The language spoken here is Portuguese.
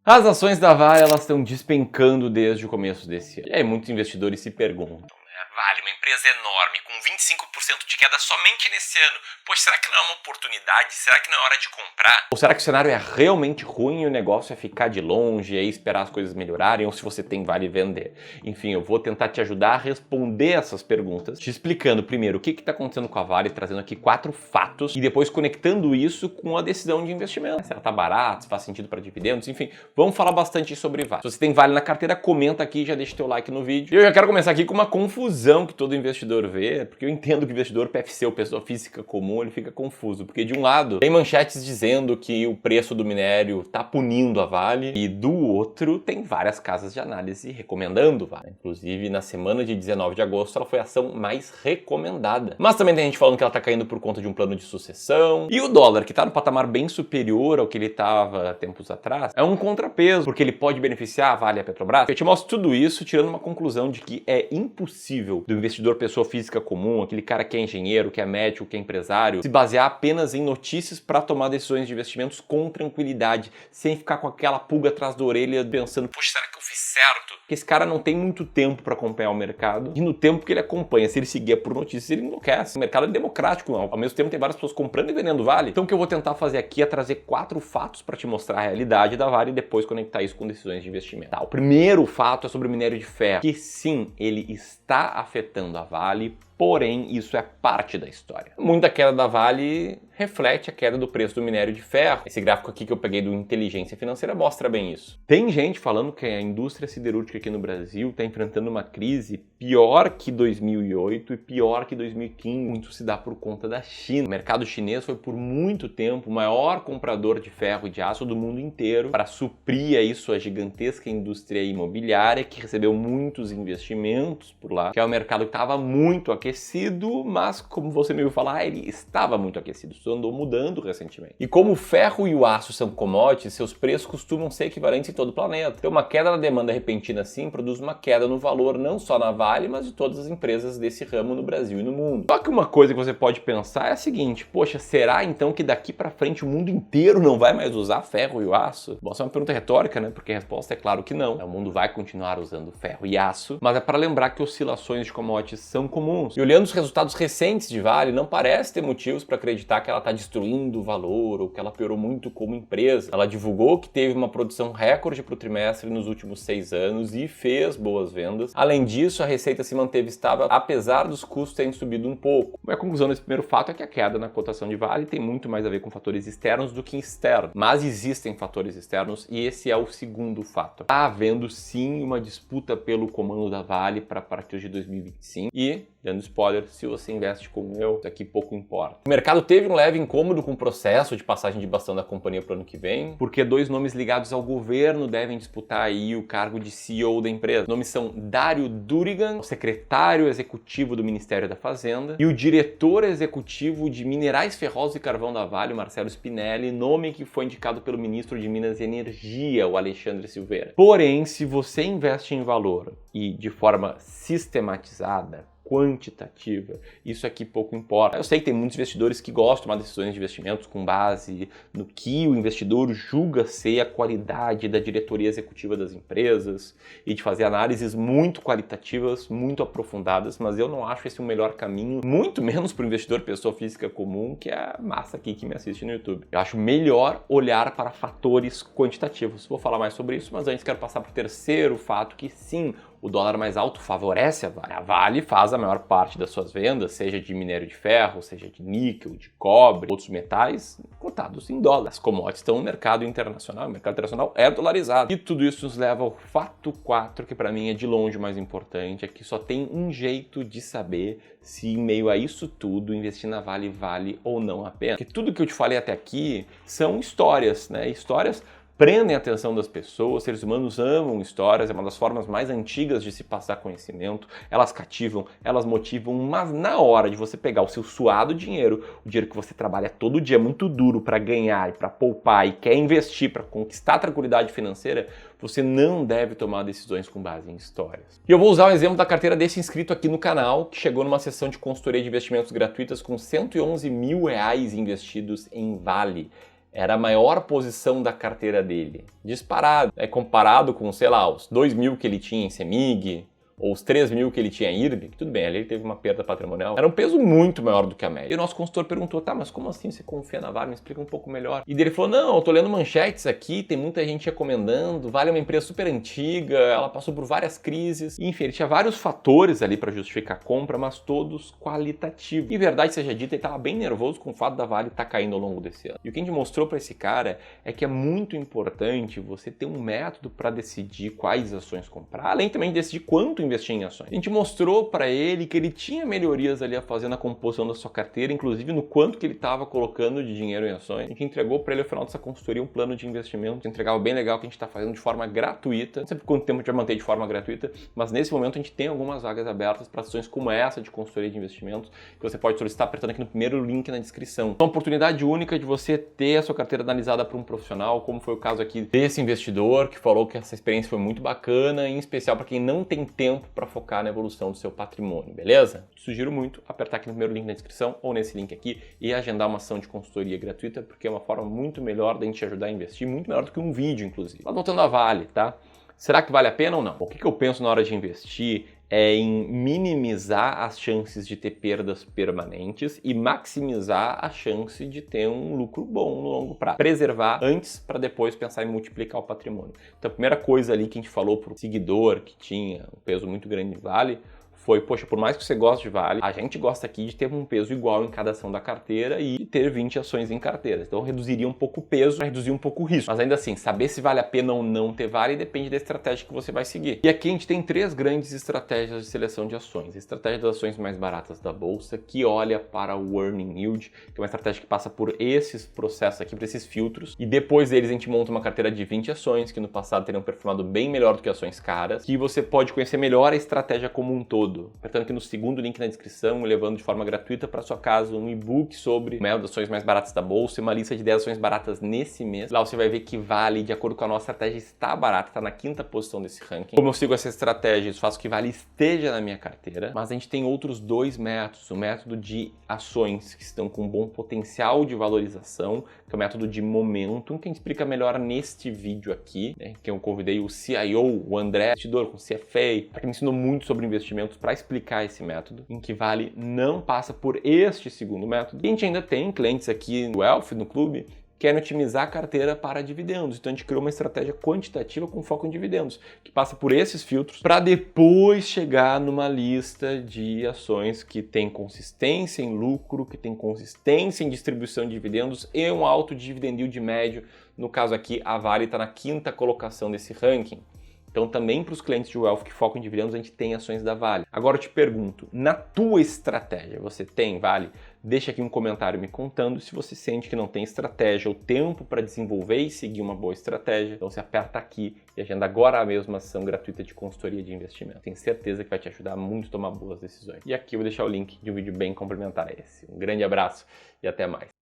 As ações da Vale, elas estão despencando desde o começo desse ano. E aí muitos investidores se perguntam, Vale, uma empresa enorme, com 25% de queda somente nesse ano. Pois será que não é uma oportunidade? Será que não é hora de comprar? ou será que o cenário é realmente ruim e o negócio é ficar de longe e aí esperar as coisas melhorarem, ou se você tem Vale vender? Enfim, eu vou tentar te ajudar a responder essas perguntas, te explicando primeiro o que está acontecendo com a Vale, trazendo aqui 4 fatos e depois conectando isso com a decisão de investimento. Se ela está barata, se faz sentido para dividendos, enfim, vamos falar bastante sobre Vale. Se você tem Vale na carteira, comenta aqui, já deixa teu like no vídeo. E eu já quero começar aqui com uma confusão que todo investidor vê, porque eu entendo que o investidor PFC, ou pessoa física comum, ele fica confuso, porque de um lado tem manchetes dizendo que o preço do minério está punindo a Vale e do outro tem várias casas de análise recomendando Vale. Inclusive na semana de 19 de agosto ela foi a ação mais recomendada. Mas também tem gente falando que ela está caindo por conta de um plano de sucessão. E o dólar, que está no patamar bem superior ao que ele estava tempos atrás, é um contrapeso, porque ele pode beneficiar a Vale e a Petrobras. Eu te mostro tudo isso tirando uma conclusão de que é impossível do investidor pessoa física comum, aquele cara que é engenheiro, que é médico, que é empresário, se basear apenas em notícias para tomar decisões de investimentos com tranquilidade, sem ficar com aquela pulga atrás da orelha pensando, Poxa, será que eu fiz certo? que esse cara não tem muito tempo para acompanhar o mercado, e no tempo que ele acompanha, se ele seguir por notícias, ele enlouquece. O mercado é democrático, ao mesmo tempo tem várias pessoas comprando e vendendo Vale. Então o que eu vou tentar fazer aqui é trazer 4 fatos para te mostrar a realidade da Vale e depois conectar isso com decisões de investimento. Tá, o primeiro fato é sobre o minério de ferro, que sim, ele está afetando a Vale, porém isso é parte da história. Muita queda da Vale reflete a queda do preço do minério de ferro. Esse gráfico aqui que eu peguei do Inteligência Financeira mostra bem isso. Tem gente falando que a indústria siderúrgica aqui no Brasil está enfrentando uma crise pior que 2008 e pior que 2015. Muito se dá por conta da China. O mercado chinês foi por muito tempo o maior comprador de ferro e de aço do mundo inteiro para suprir aí sua gigantesca indústria imobiliária que recebeu muitos investimentos por lá, que é um mercado que estava muito aquecido, mas como você me ouviu falar, ele estava muito aquecido. Isso andou mudando recentemente. E como o ferro e o aço são commodities, seus preços costumam ser equivalentes em todo o planeta. Então uma queda na demanda repentina assim produz uma queda no valor não só na Vale, mas de todas as empresas desse ramo no Brasil e no mundo. Só que uma coisa que você pode pensar é a seguinte, poxa, será então que daqui para frente o mundo inteiro não vai mais usar ferro e o aço? Bom, essa é uma pergunta retórica, né? Porque a resposta é claro que não. O mundo vai continuar usando ferro e aço, mas é para lembrar que oscilações de commodities são comuns. E olhando os resultados recentes de Vale, não parece ter motivos para acreditar que ela está destruindo o valor ou que ela piorou muito como empresa. Ela divulgou que teve uma produção recorde para o trimestre nos últimos 6 anos e fez boas vendas. Além disso, a receita se manteve estável, apesar dos custos terem subido um pouco. A conclusão desse primeiro fato é que a queda na cotação de Vale tem muito mais a ver com fatores externos do que externos. Mas existem fatores externos e esse é o segundo fato. Está havendo sim uma disputa pelo comando da Vale para a partir de 2025 e, dando spoiler, se você investe como eu, isso aqui pouco importa. O mercado teve um leve incômodo com o processo de passagem de bastão da companhia para o ano que vem, porque 2 nomes ligados ao governo devem disputar aí o cargo de CEO da empresa. Os nomes são Dário Durigan, o secretário executivo do Ministério da Fazenda, e o diretor executivo de Minerais Ferrosos e Carvão da Vale, Marcelo Spinelli, nome que foi indicado pelo ministro de Minas e Energia, o Alexandre Silveira. Porém, se você investe em valor e de forma sistematizada, quantitativa, isso aqui pouco importa. Eu sei que tem muitos investidores que gostam de tomar decisões de investimentos com base no que o investidor julga ser a qualidade da diretoria executiva das empresas e de fazer análises muito qualitativas, muito aprofundadas, mas eu não acho esse o melhor caminho, muito menos para o investidor pessoa física comum, que é a massa aqui que me assiste no YouTube. Eu acho melhor olhar para fatores quantitativos. Vou falar mais sobre isso, mas antes quero passar para o terceiro fato, que sim, o dólar mais alto favorece a Vale. A Vale faz a maior parte das suas vendas, seja de minério de ferro, seja de níquel, de cobre, outros metais, cotados em dólar. As commodities estão no mercado internacional, o mercado internacional é dolarizado. E tudo isso nos leva ao fato 4, que para mim é de longe o mais importante, é que só tem um jeito de saber se em meio a isso tudo investir na Vale vale ou não a pena. Porque tudo que eu te falei até aqui são histórias, né? Histórias prendem a atenção das pessoas, seres humanos amam histórias, é uma das formas mais antigas de se passar conhecimento, elas cativam, elas motivam, mas na hora de você pegar o seu suado dinheiro, o dinheiro que você trabalha todo dia muito duro para ganhar e para poupar e quer investir para conquistar a tranquilidade financeira, você não deve tomar decisões com base em histórias. E eu vou usar o exemplo da carteira desse inscrito aqui no canal, que chegou numa sessão de consultoria de investimentos gratuitas com R$111 mil investidos em Vale. Era a maior posição da carteira dele, disparado. Comparado com, sei lá, os 2.000 que ele tinha em CEMIG, ou os 3.000 que ele tinha em IRB, que tudo bem, ali ele teve uma perda patrimonial, era um peso muito maior do que a média. E o nosso consultor perguntou, tá, mas como assim você confia na Vale? Me explica um pouco melhor. E ele falou, não, eu tô lendo manchetes aqui, tem muita gente recomendando, Vale é uma empresa super antiga, ela passou por várias crises. Enfim, ele tinha vários fatores ali para justificar a compra, mas todos qualitativos. E verdade seja dita, ele estava bem nervoso com o fato da Vale estar caindo ao longo desse ano. E o que a gente mostrou para esse cara é que é muito importante você ter um método para decidir quais ações comprar, além também de decidir quanto investir em ações. A gente mostrou para ele que ele tinha melhorias ali a fazer na composição da sua carteira, inclusive no quanto que ele estava colocando de dinheiro em ações. A gente entregou para ele ao final dessa consultoria um plano de investimento, entregava bem legal que a gente está fazendo de forma gratuita. Não sei por quanto tempo a gente vai manter de forma gratuita, mas nesse momento a gente tem algumas vagas abertas para ações como essa de consultoria de investimentos, que você pode solicitar apertando aqui no primeiro link na descrição. Então, uma oportunidade única de você ter a sua carteira analisada por um profissional, como foi o caso aqui desse investidor que falou que essa experiência foi muito bacana, em especial para quem não tem tempo para focar na evolução do seu patrimônio, beleza? Te sugiro muito apertar aqui no primeiro link na descrição ou nesse link aqui e agendar uma ação de consultoria gratuita, porque é uma forma muito melhor da gente te ajudar a investir, muito melhor do que um vídeo, inclusive. Mas voltando à Vale, tá? Será que vale a pena ou não? O que eu penso na hora de investir é em minimizar as chances de ter perdas permanentes e maximizar a chance de ter um lucro bom no longo prazo. Preservar antes para depois pensar em multiplicar o patrimônio. Então a primeira coisa ali que a gente falou para o seguidor que tinha um peso muito grande em Vale foi, poxa, por mais que você goste de Vale, a gente gosta aqui de ter um peso igual em cada ação da carteira e ter 20 ações em carteira. Então reduziria um pouco o peso, reduzir um pouco o risco. Mas ainda assim, saber se vale a pena ou não ter Vale depende da estratégia que você vai seguir. E aqui a gente tem 3 grandes estratégias de seleção de ações. A estratégia das ações mais baratas da bolsa, que olha para o earning yield, que é uma estratégia que passa por esses processos aqui, por esses filtros. E depois deles a gente monta uma carteira de 20 ações, que no passado teriam performado bem melhor do que ações caras, que você pode conhecer melhor a estratégia como um todo. Apertando aqui no segundo link na descrição, levando de forma gratuita para sua casa um e-book sobre as ações mais baratas da bolsa e uma lista de 10 ações baratas nesse mês. Lá você vai ver que Vale, de acordo com a nossa estratégia, está barata, está na 5ª posição desse ranking. Como eu sigo essa estratégia, isso faz com que Vale esteja na minha carteira, mas a gente tem outros 2 métodos. O método de ações que estão com um bom potencial de valorização, que é o método de Momentum, que a gente explica melhor neste vídeo aqui, né? Que eu convidei o CIO, o André, investidor com CFA, que me ensinou muito sobre investimentos para explicar esse método, em que Vale não passa por este segundo método. E a gente ainda tem clientes aqui no Wealth, no clube, que querem otimizar a carteira para dividendos. Então a gente criou uma estratégia quantitativa com foco em dividendos, que passa por esses filtros para depois chegar numa lista de ações que tem consistência em lucro, que tem consistência em distribuição de dividendos e um alto dividend yield médio. No caso aqui, a Vale está na 5ª colocação desse ranking. Então também para os clientes de Wealth que focam em dividendos, a gente tem ações da Vale. Agora eu te pergunto, na tua estratégia, você tem Vale? Deixa aqui um comentário me contando se você sente que não tem estratégia ou tempo para desenvolver e seguir uma boa estratégia. Então você aperta aqui e agenda agora mesmo a ação gratuita de consultoria de investimento. Tenho certeza que vai te ajudar muito a tomar boas decisões. E aqui eu vou deixar o link de um vídeo bem complementar a esse. Um grande abraço e até mais.